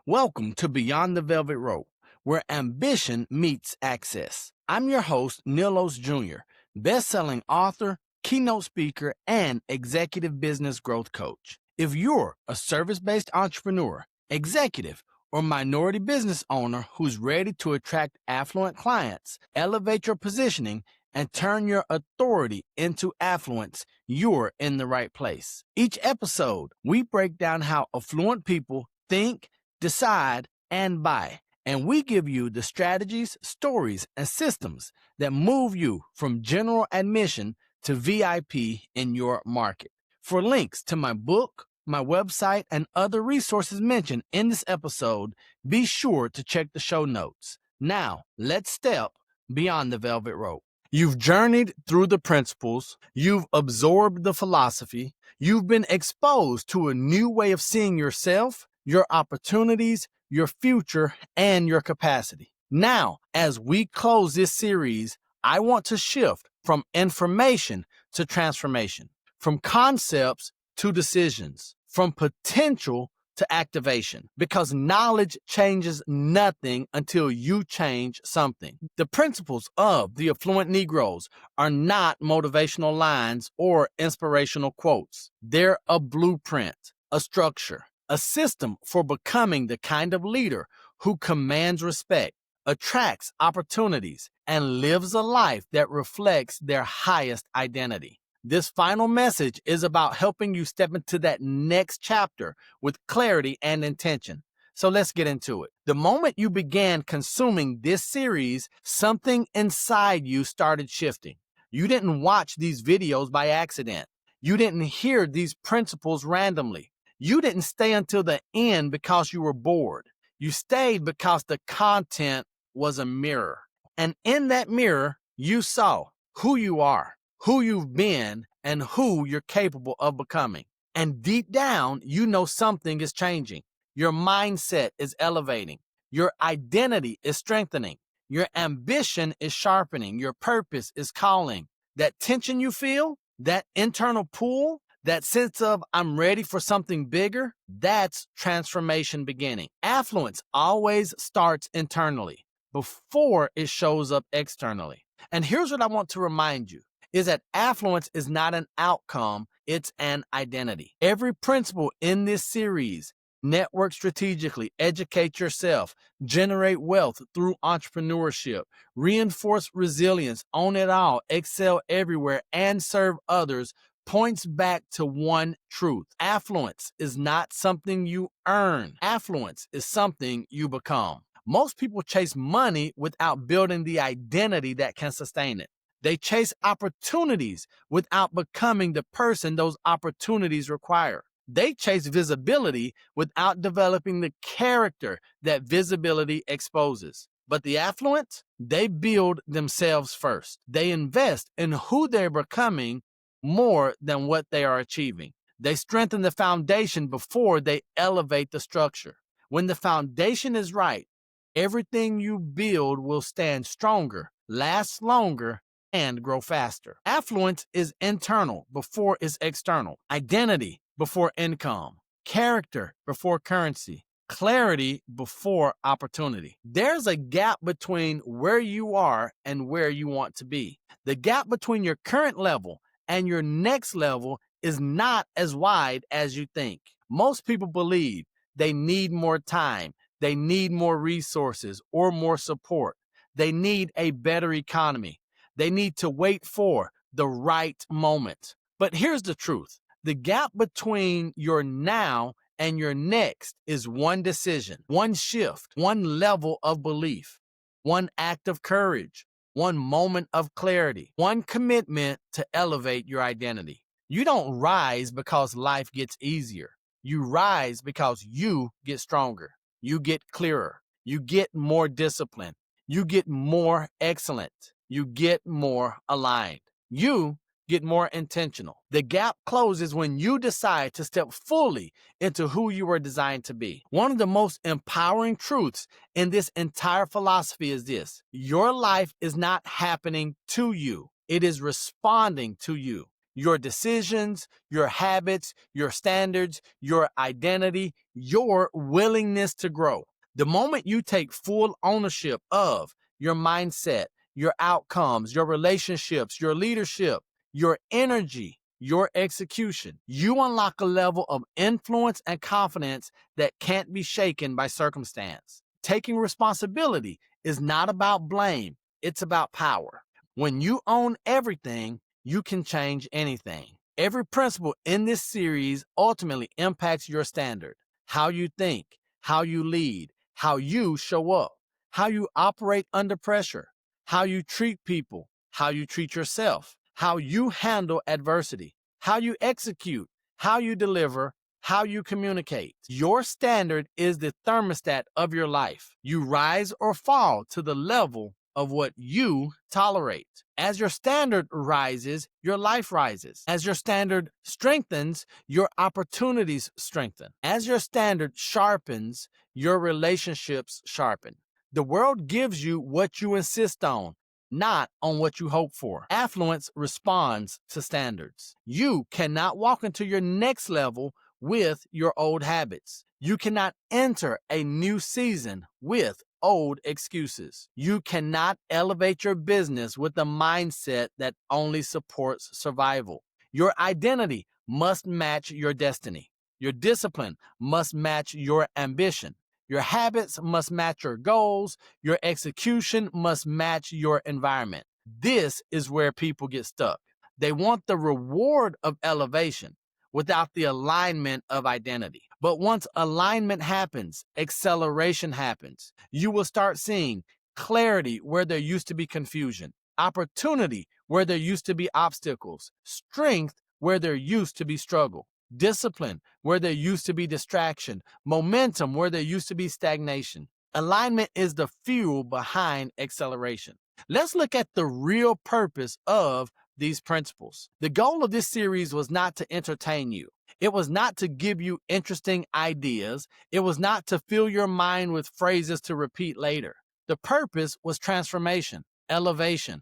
Welcome to Beyond the Velvet Rope, where ambition meets access. I'm your host, Nilos Jr., best-selling author, keynote speaker, and executive business growth coach. If you're a service-based entrepreneur, executive, or minority business owner who's ready to attract affluent clients, elevate your positioning, and turn your authority into affluence, you're in the right place. Each episode, we break down how affluent people think, decide, and buy. And we give you the strategies, stories, and systems that move you from general admission to VIP in your market. For links to my book, my website, and other resources mentioned in this episode, be sure to check the show notes. Now, let's step beyond the velvet rope. You've journeyed through the principles, you've absorbed the philosophy, you've been exposed to a new way of seeing yourself, your opportunities, your future, and your capacity. Now, as we close this series, I want to shift from information to transformation, from concepts to decisions, from potential to activation, because knowledge changes nothing until you change something. The principles of the affluent Negroes are not motivational lines or inspirational quotes. They're a blueprint, a structure, a system for becoming the kind of leader who commands respect, attracts opportunities, and lives a life that reflects their highest identity. This final message is about helping you step into that next chapter with clarity and intention. So let's get into it. The moment you began consuming this series, something inside you started shifting. You didn't watch these videos by accident. You didn't hear these principles randomly. You didn't stay until the end because you were bored. You stayed because the content was a mirror. And in that mirror, you saw who you are, who you've been, and who you're capable of becoming. And deep down, you know something is changing. Your mindset is elevating. Your identity is strengthening. Your ambition is sharpening. Your purpose is calling. That tension you feel, that internal pull, that sense of I'm ready for something bigger, that's transformation beginning. Affluence always starts internally before it shows up externally. And here's what I want to remind you is that affluence is not an outcome, it's an identity. Every principle in this series, network strategically, educate yourself, generate wealth through entrepreneurship, reinforce resilience, own it all, excel everywhere, and serve others, points back to one truth. Affluence is not something you earn. Affluence is something you become. Most people chase money without building the identity that can sustain it. They chase opportunities without becoming the person those opportunities require. They chase visibility without developing the character that visibility exposes. But the affluent, they build themselves first. They invest in who they're becoming more than what they are achieving. They strengthen the foundation before they elevate the structure. When the foundation is right, everything you build will stand stronger, last longer, and grow faster. Affluence is internal before it's external. Identity before income. Character before currency. Clarity before opportunity. There's a gap between where you are and where you want to be. The gap between your current level and your next level is not as wide as you think. Most people believe they need more time, they need more resources or more support. They need a better economy. They need to wait for the right moment. But here's the truth. The gap between your now and your next is one decision, one shift, one level of belief, one act of courage, one moment of clarity, one commitment to elevate your identity. You don't rise because life gets easier. You rise because you get stronger. You get clearer. You get more disciplined. You get more excellent. You get more aligned. You get more intentional. The gap closes when you decide to step fully into who you were designed to be. One of the most empowering truths in this entire philosophy is this: your life is not happening to you. It is responding to you. your decisions, your habits, your standards, your identity, your willingness to grow. The moment you take full ownership of your mindset, your outcomes, your relationships, your leadership, your energy, your execution, you unlock a level of influence and confidence that can't be shaken by circumstance. Taking responsibility is not about blame, it's about power. When you own everything, you can change anything. Every principle in this series ultimately impacts your standard, how you think, how you lead, how you show up, how you operate under pressure, how you treat people, how you treat yourself, how you handle adversity, how you execute, how you deliver, how you communicate. Your standard is the thermostat of your life. You rise or fall to the level of what you tolerate. As your standard rises, your life rises. As your standard strengthens, your opportunities strengthen. As your standard sharpens, your relationships sharpen. The world gives you what you insist on, not on what you hope for. Affluence responds to standards. You cannot walk into your next level with your old habits. You cannot enter a new season with old excuses. You cannot elevate your business with a mindset that only supports survival. Your identity must match your destiny. Your discipline must match your ambition. Your habits must match your goals. Your execution must match your environment. This is where people get stuck. They want the reward of elevation without the alignment of identity. But once alignment happens, acceleration happens. You will start seeing clarity where there used to be confusion, opportunity where there used to be obstacles, strength where there used to be struggle, discipline where there used to be distraction, momentum where there used to be stagnation. Alignment is the fuel behind acceleration. Let's look at the real purpose of these principles. The goal of this series was not to entertain you. It was not to give you interesting ideas. It was not to fill your mind with phrases to repeat later. The purpose was transformation, elevation,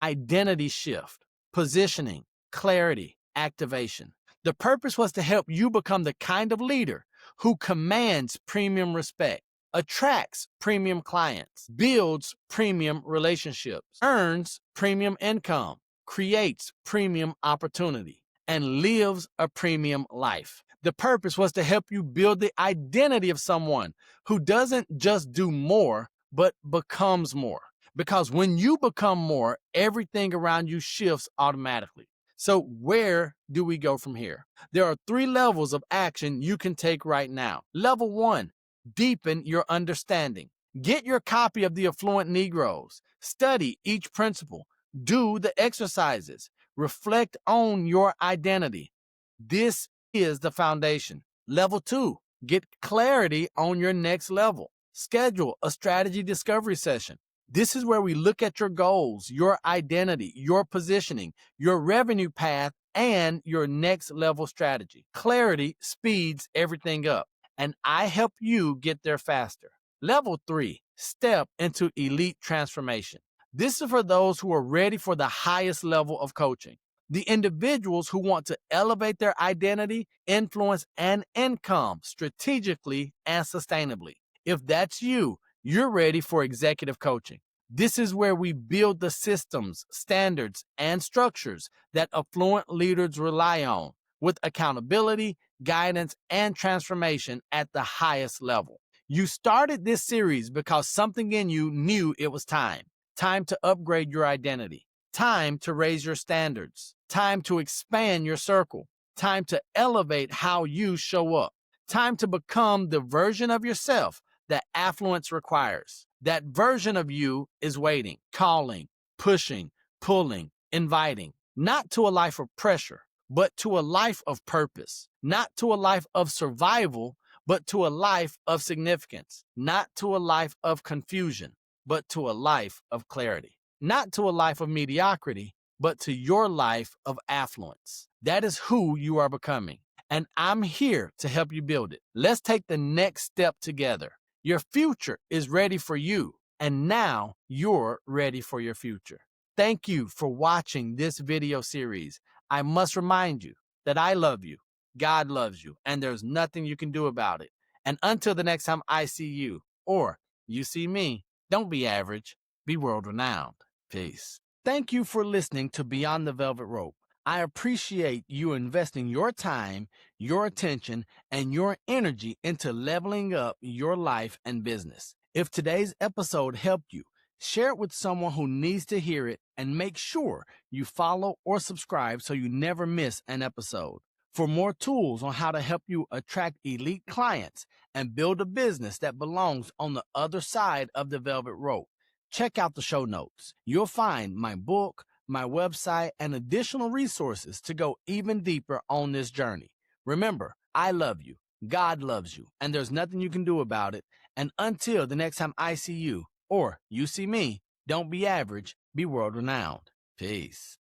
identity shift, positioning, clarity, activation. The purpose was to help you become the kind of leader who commands premium respect, attracts premium clients, builds premium relationships, earns premium income, creates premium opportunity, and lives a premium life. The purpose was to help you build the identity of someone who doesn't just do more, but becomes more. Because when you become more, everything around you shifts automatically. So where do we go from here? There are 3 levels of action you can take right now. Level 1, deepen your understanding. Get your copy of the Affluent Negroes. Study each principle. Do the exercises. Reflect on your identity. This is the foundation. Level 2, get clarity on your next level. Schedule a strategy discovery session. This is where we look at your goals, your identity, your positioning, your revenue path, and your next level strategy. Clarity speeds everything up, and I help you get there faster. Level 3, step into elite transformation. This is for those who are ready for the highest level of coaching. The individuals who want to elevate their identity, influence, and income strategically and sustainably. If that's you, you're ready for executive coaching. This is where we build the systems, standards, and structures that affluent leaders rely on, with accountability, guidance, and transformation at the highest level. You started this series because something in you knew it was time. Time to upgrade your identity. Time to raise your standards. Time to expand your circle. Time to elevate how you show up. Time to become the version of yourself that affluence requires. That version of you is waiting, calling, pushing, pulling, inviting, not to a life of pressure, but to a life of purpose, not to a life of survival, but to a life of significance, not to a life of confusion, but to a life of clarity, not to a life of mediocrity, but to your life of affluence. That is who you are becoming, and I'm here to help you build it. Let's take the next step together. Your future is ready for you, and now you're ready for your future. Thank you for watching this video series. I must remind you that I love you, God loves you, and there's nothing you can do about it. And until the next time I see you, or you see me, don't be average, be world renowned. Peace. Thank you for listening to Beyond the Velvet Rope. I appreciate you investing your time, your attention, and your energy into leveling up your life and business. If today's episode helped you, share it with someone who needs to hear it, and make sure you follow or subscribe so you never miss an episode. For more tools on how to help you attract elite clients and build a business that belongs on the other side of the velvet rope, check out the show notes. You'll find my book, my website, and additional resources to go even deeper on this journey. Remember, I love you, God loves you, and there's nothing you can do about it. And until the next time I see you, or you see me, don't be average, be world renowned. Peace.